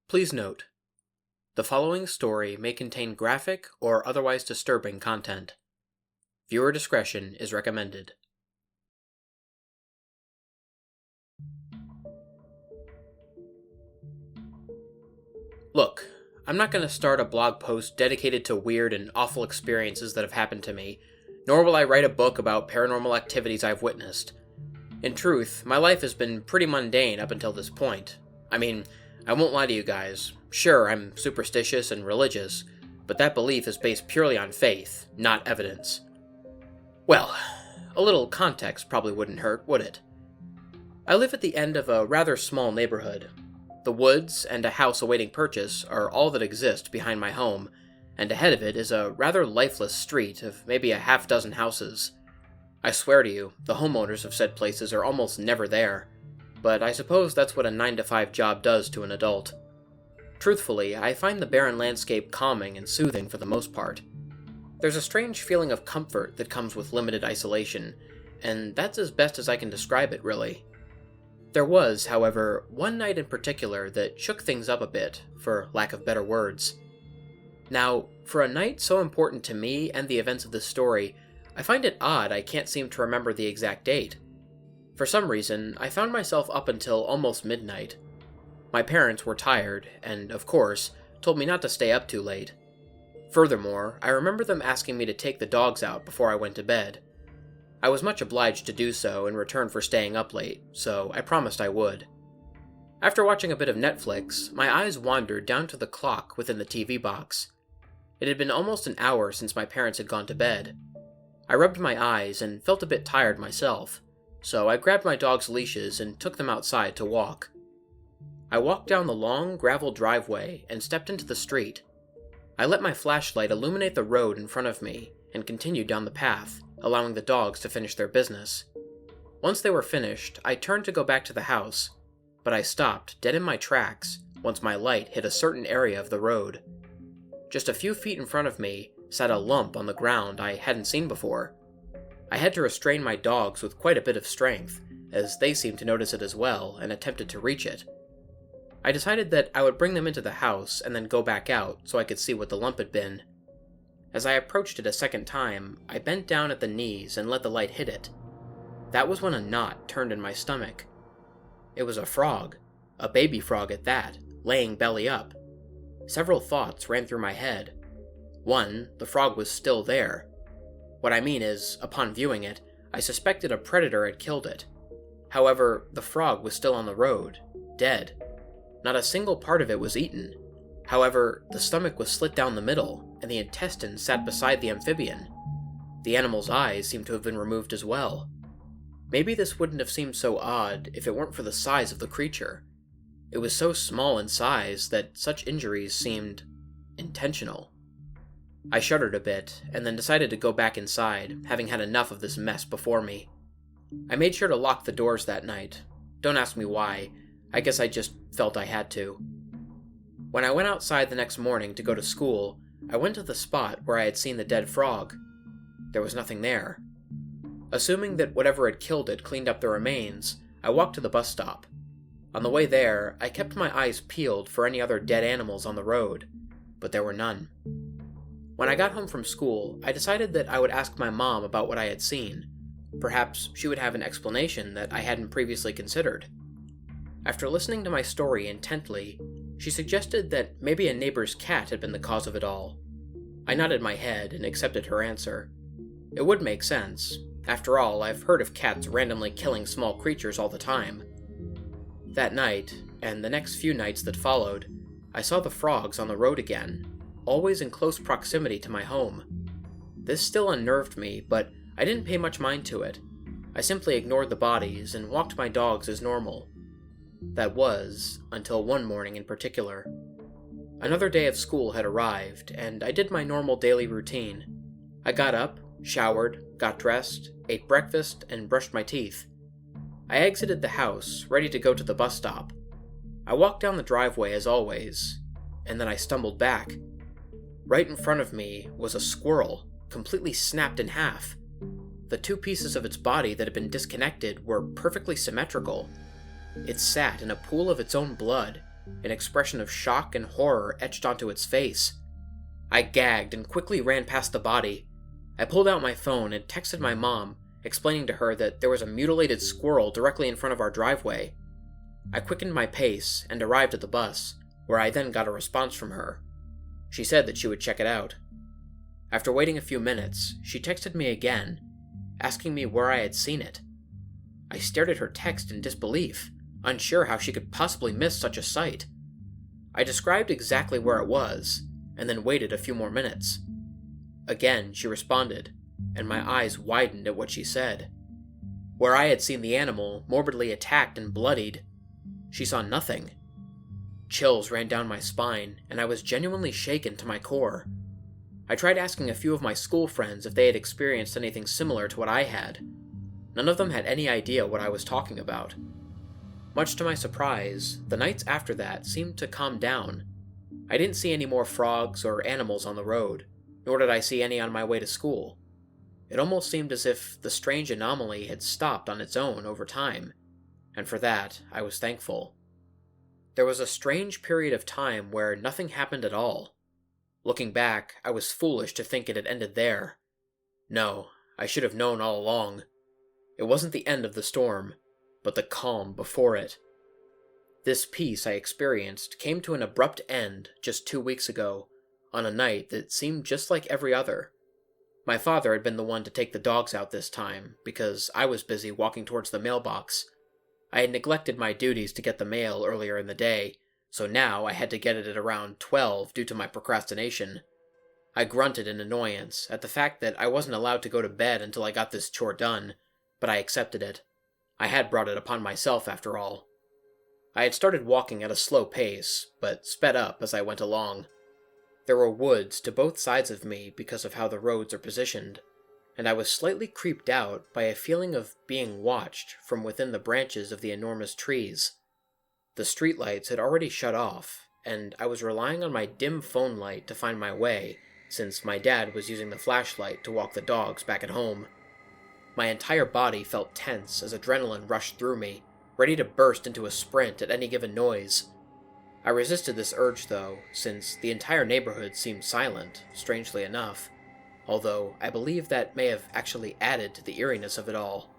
Please note, the following story may contain graphic or otherwise disturbing content. Viewer discretion is recommended. Look, I'm not going to start a blog post dedicated to weird and awful experiences that have happened to me, nor will I write a book about paranormal activities I've witnessed. In truth, my life has been pretty mundane up until this point. I mean, I won't lie to you guys. Sure, I'm superstitious and religious, but that belief is based purely on faith, not evidence. Well, a little context probably wouldn't hurt, would it? I live at the end of a rather small neighborhood. The woods and a house awaiting purchase are all that exist behind my home, and ahead of it is a rather lifeless street of maybe a half dozen houses. I swear to you, the homeowners of said places are almost never there, but I suppose that's what a 9-to-5 job does to an adult. Truthfully, I find the barren landscape calming and soothing for the most part. There's a strange feeling of comfort that comes with limited isolation, and that's as best as I can describe it, really. There was, however, one night in particular that shook things up a bit, for lack of better words. Now, for a night so important to me and the events of this story, I find it odd I can't seem to remember the exact date. For some reason, I found myself up until almost midnight. My parents were tired, and, of course, told me not to stay up too late. Furthermore, I remember them asking me to take the dogs out before I went to bed. I was much obliged to do so in return for staying up late, so I promised I would. After watching a bit of Netflix, my eyes wandered down to the clock within the TV box. It had been almost an hour since my parents had gone to bed. I rubbed my eyes and felt a bit tired myself, so I grabbed my dog's leashes and took them outside to walk. I walked down the long gravel driveway and stepped into the street. I let my flashlight illuminate the road in front of me and continued down the path, allowing the dogs to finish their business. Once they were finished, I turned to go back to the house, but I stopped dead in my tracks once my light hit a certain area of the road. Just a few feet in front of me sat a lump on the ground I hadn't seen before. I had to restrain my dogs with quite a bit of strength, as they seemed to notice it as well and attempted to reach it. I decided that I would bring them into the house and then go back out so I could see what the lump had been. As I approached it a second time, I bent down at the knees and let the light hit it. That was when a knot turned in my stomach. It was a frog, a baby frog at that, laying belly up. Several thoughts ran through my head. One, the frog was still there. What I mean is, upon viewing it, I suspected a predator had killed it. However, the frog was still on the road, dead. Not a single part of it was eaten. However, the stomach was slit down the middle, and the intestines sat beside the amphibian. The animal's eyes seemed to have been removed as well. Maybe this wouldn't have seemed so odd if it weren't for the size of the creature. It was so small in size that such injuries seemed intentional. I shuddered a bit, and then decided to go back inside, having had enough of this mess before me. I made sure to lock the doors that night. Don't ask me why. I guess I just felt I had to. When I went outside the next morning to go to school, I went to the spot where I had seen the dead frog. There was nothing there. Assuming that whatever had killed it cleaned up the remains, I walked to the bus stop. On the way there, I kept my eyes peeled for any other dead animals on the road, but there were none. When I got home from school, I decided that I would ask my mom about what I had seen. Perhaps she would have an explanation that I hadn't previously considered. After listening to my story intently, she suggested that maybe a neighbor's cat had been the cause of it all. I nodded my head and accepted her answer. It would make sense. After all, I've heard of cats randomly killing small creatures all the time. That night, and the next few nights that followed, I saw the frogs on the road again, always in close proximity to my home. This still unnerved me, but I didn't pay much mind to it. I simply ignored the bodies and walked my dogs as normal. That was, until one morning in particular. Another day of school had arrived, and I did my normal daily routine. I got up, showered, got dressed, ate breakfast, and brushed my teeth. I exited the house, ready to go to the bus stop. I walked down the driveway as always, and then I stumbled back. Right in front of me was a squirrel, completely snapped in half. The two pieces of its body that had been disconnected were perfectly symmetrical. It sat in a pool of its own blood, an expression of shock and horror etched onto its face. I gagged and quickly ran past the body. I pulled out my phone and texted my mom, explaining to her that there was a mutilated squirrel directly in front of our driveway. I quickened my pace and arrived at the bus, where I then got a response from her. She said that she would check it out. After waiting a few minutes, she texted me again, asking me where I had seen it. I stared at her text in disbelief, unsure how she could possibly miss such a sight. I described exactly where it was, and then waited a few more minutes. Again, she responded, and my eyes widened at what she said. Where I had seen the animal morbidly attacked and bloodied, she saw nothing. Chills ran down my spine, and I was genuinely shaken to my core. I tried asking a few of my school friends if they had experienced anything similar to what I had. None of them had any idea what I was talking about. Much to my surprise, the nights after that seemed to calm down. I didn't see any more frogs or animals on the road, nor did I see any on my way to school. It almost seemed as if the strange anomaly had stopped on its own over time, and for that I was thankful. There was a strange period of time where nothing happened at all. Looking back, I was foolish to think it had ended there. No, I should have known all along. It wasn't the end of the storm, but the calm before it. This peace I experienced came to an abrupt end just 2 weeks ago, on a night that seemed just like every other. My father had been the one to take the dogs out this time, because I was busy walking towards the mailbox. I had neglected my duties to get the mail earlier in the day, so now I had to get it at around 12 due to my procrastination. I grunted in annoyance at the fact that I wasn't allowed to go to bed until I got this chore done, but I accepted it. I had brought it upon myself after all. I had started walking at a slow pace, but sped up as I went along. There were woods to both sides of me because of how the roads are positioned, and I was slightly creeped out by a feeling of being watched from within the branches of the enormous trees. The streetlights had already shut off, and I was relying on my dim phone light to find my way, since my dad was using the flashlight to walk the dogs back at home. My entire body felt tense as adrenaline rushed through me, ready to burst into a sprint at any given noise. I resisted this urge though, since the entire neighborhood seemed silent, strangely enough, although I believe that may have actually added to the eeriness of it all.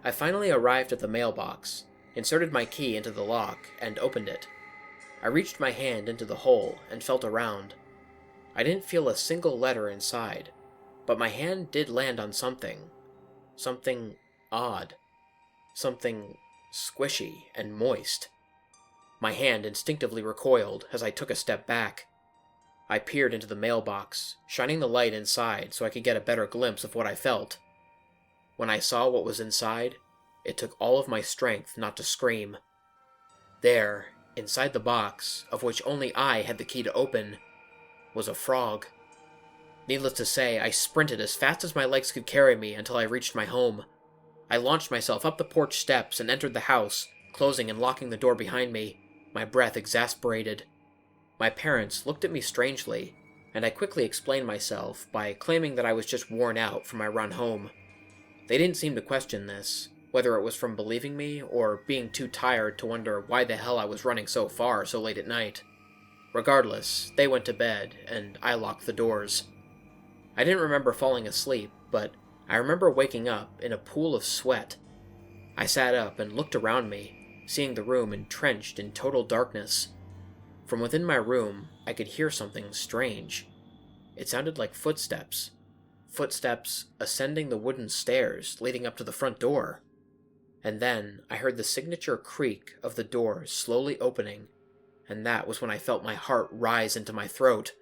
I finally arrived at the mailbox, inserted my key into the lock, and opened it. I reached my hand into the hole and felt around. I didn't feel a single letter inside, but my hand did land on something. Something odd. Something squishy and moist. My hand instinctively recoiled as I took a step back. I peered into the mailbox, shining the light inside so I could get a better glimpse of what I felt. When I saw what was inside, it took all of my strength not to scream. There, inside the box, of which only I had the key to open, was a frog. Needless to say, I sprinted as fast as my legs could carry me until I reached my home. I launched myself up the porch steps and entered the house, closing and locking the door behind me, my breath exasperated. My parents looked at me strangely, and I quickly explained myself by claiming that I was just worn out from my run home. They didn't seem to question this, whether it was from believing me or being too tired to wonder why the hell I was running so far so late at night. Regardless, they went to bed, and I locked the doors. I didn't remember falling asleep, but I remember waking up in a pool of sweat. I sat up and looked around me, seeing the room entrenched in total darkness. From within my room, I could hear something strange. It sounded like footsteps. Footsteps ascending the wooden stairs leading up to the front door. And then I heard the signature creak of the door slowly opening, and that was when I felt my heart rise into my throat.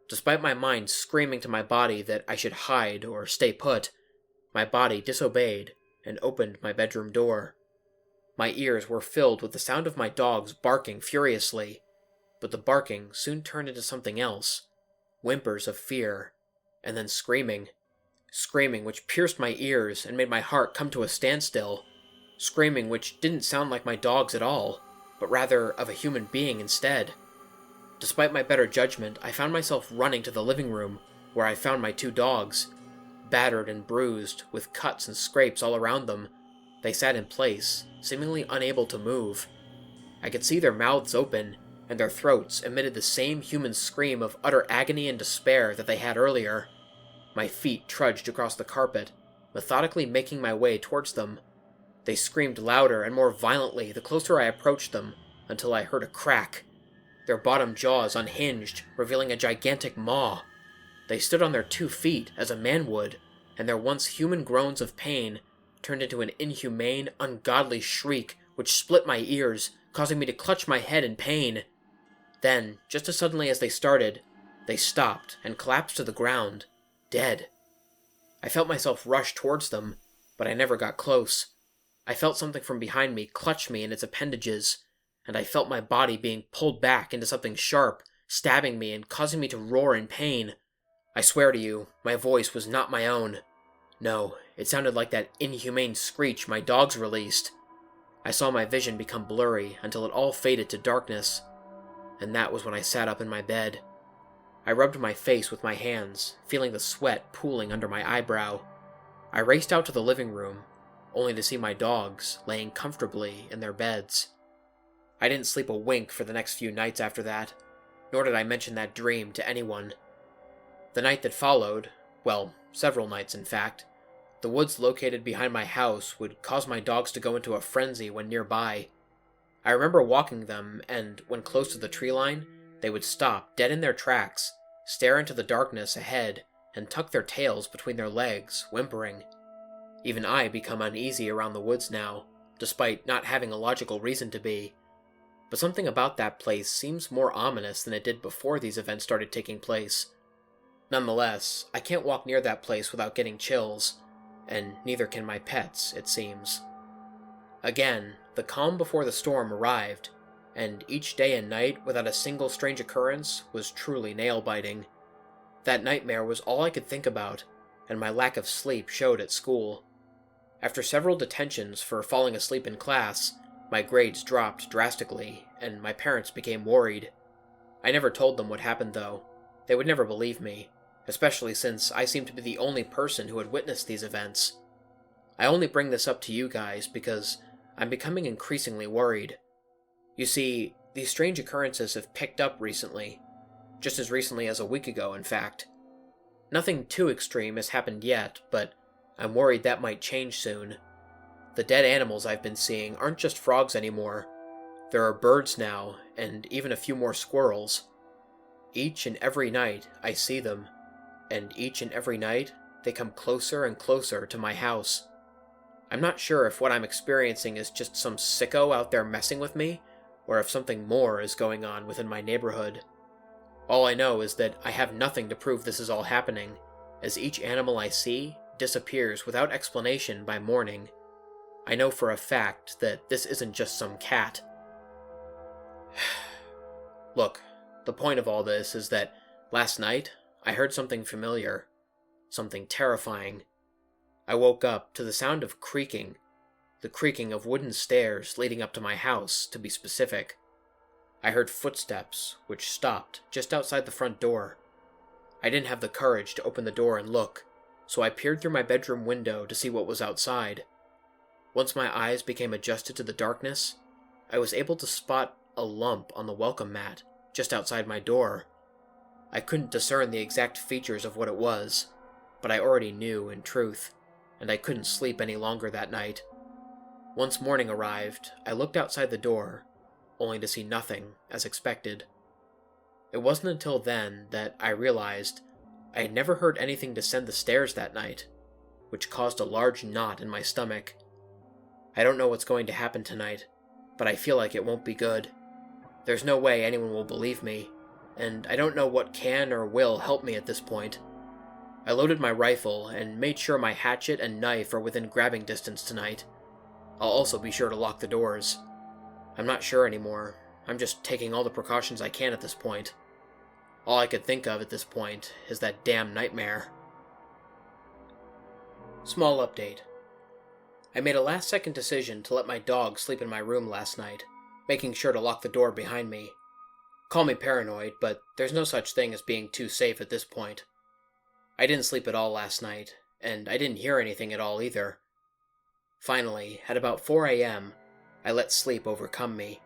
Despite my mind screaming to my body that I should hide or stay put, my body disobeyed and opened my bedroom door. My ears were filled with the sound of my dogs barking furiously, but the barking soon turned into something else, whimpers of fear, and then screaming. Screaming which pierced my ears and made my heart come to a standstill. Screaming which didn't sound like my dogs at all, but rather of a human being instead. Despite my better judgment, I found myself running to the living room, where I found my 2 dogs. Battered and bruised, with cuts and scrapes all around them, they sat in place, seemingly unable to move. I could see their mouths open, and their throats emitted the same human scream of utter agony and despair that they had earlier. My feet trudged across the carpet, methodically making my way towards them. They screamed louder and more violently the closer I approached them, until I heard a crack. Their bottom jaws unhinged, revealing a gigantic maw. They stood on their 2 feet, as a man would, and their once human groans of pain turned into an inhumane, ungodly shriek which split my ears, causing me to clutch my head in pain. Then, just as suddenly as they started, they stopped and collapsed to the ground, dead. I felt myself rush towards them, but I never got close. I felt something from behind me clutch me in its appendages, and I felt my body being pulled back into something sharp, stabbing me and causing me to roar in pain. I swear to you, my voice was not my own. No, it sounded like that inhumane screech my dogs released. I saw my vision become blurry until it all faded to darkness, and that was when I sat up in my bed. I rubbed my face with my hands, feeling the sweat pooling under my eyebrow. I raced out to the living room, only to see my dogs laying comfortably in their beds. I didn't sleep a wink for the next few nights after that, nor did I mention that dream to anyone. The night that followed, well, several nights in fact, the woods located behind my house would cause my dogs to go into a frenzy when nearby. I remember walking them, and when close to the tree line, they would stop dead in their tracks, stare into the darkness ahead, and tuck their tails between their legs, whimpering. Even I become uneasy around the woods now, despite not having a logical reason to be. But something about that place seems more ominous than it did before these events started taking place. Nonetheless, I can't walk near that place without getting chills, and neither can my pets, it seems. Again, the calm before the storm arrived, and each day and night without a single strange occurrence was truly nail-biting. That nightmare was all I could think about, and my lack of sleep showed at school. After several detentions for falling asleep in class, my grades dropped drastically, and my parents became worried. I never told them what happened, though. They would never believe me, especially since I seemed to be the only person who had witnessed these events. I only bring this up to you guys because I'm becoming increasingly worried. You see, these strange occurrences have picked up recently, just as recently as a week ago, in fact. Nothing too extreme has happened yet, but I'm worried that might change soon. The dead animals I've been seeing aren't just frogs anymore. There are birds now, and even a few more squirrels. Each and every night I see them, and each and every night they come closer and closer to my house. I'm not sure if what I'm experiencing is just some sicko out there messing with me, or if something more is going on within my neighborhood. All I know is that I have nothing to prove this is all happening, as each animal I see disappears without explanation by morning. I know for a fact that this isn't just some cat. Look, the point of all this is that last night I heard something familiar, something terrifying. I woke up to the sound of creaking, the creaking of wooden stairs leading up to my house, to be specific. I heard footsteps, which stopped just outside the front door. I didn't have the courage to open the door and look, so I peered through my bedroom window to see what was outside. Once my eyes became adjusted to the darkness, I was able to spot a lump on the welcome mat just outside my door. I couldn't discern the exact features of what it was, but I already knew in truth, and I couldn't sleep any longer that night. Once morning arrived, I looked outside the door, only to see nothing, as expected. It wasn't until then that I realized I had never heard anything descend the stairs that night, which caused a large knot in my stomach. I don't know what's going to happen tonight, but I feel like it won't be good. There's no way anyone will believe me, and I don't know what can or will help me at this point. I loaded my rifle and made sure my hatchet and knife are within grabbing distance tonight. I'll also be sure to lock the doors. I'm not sure anymore. I'm just taking all the precautions I can at this point. All I could think of at this point is that damn nightmare. Small update. I made a last-second decision to let my dog sleep in my room last night, making sure to lock the door behind me. Call me paranoid, but there's no such thing as being too safe at this point. I didn't sleep at all last night, and I didn't hear anything at all either. Finally, at about 4 a.m., I let sleep overcome me.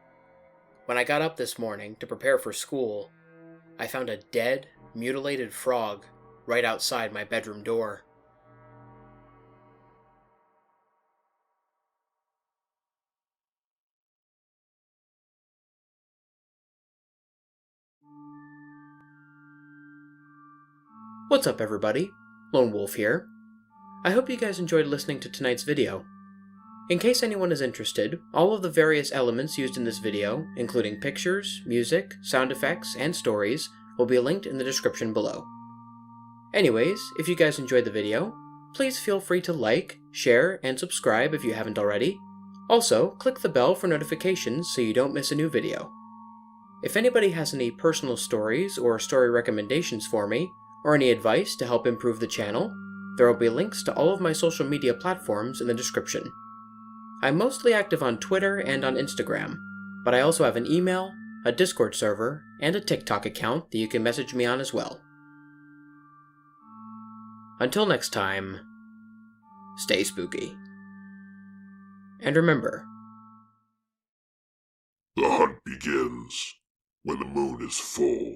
When I got up this morning to prepare for school, I found a dead, mutilated frog right outside my bedroom door. What's up, everybody? Lone Wolf here. I hope you guys enjoyed listening to tonight's video. In case anyone is interested, all of the various elements used in this video, including pictures, music, sound effects, and stories, will be linked in the description below. Anyways, if you guys enjoyed the video, please feel free to like, share, and subscribe if you haven't already. Also, click the bell for notifications so you don't miss a new video. If anybody has any personal stories or story recommendations for me, or any advice to help improve the channel, there will be links to all of my social media platforms in the description. I'm mostly active on Twitter and on Instagram, but I also have an email, a Discord server, and a TikTok account that you can message me on as well. Until next time, stay spooky. And remember, the hunt begins when the moon is full.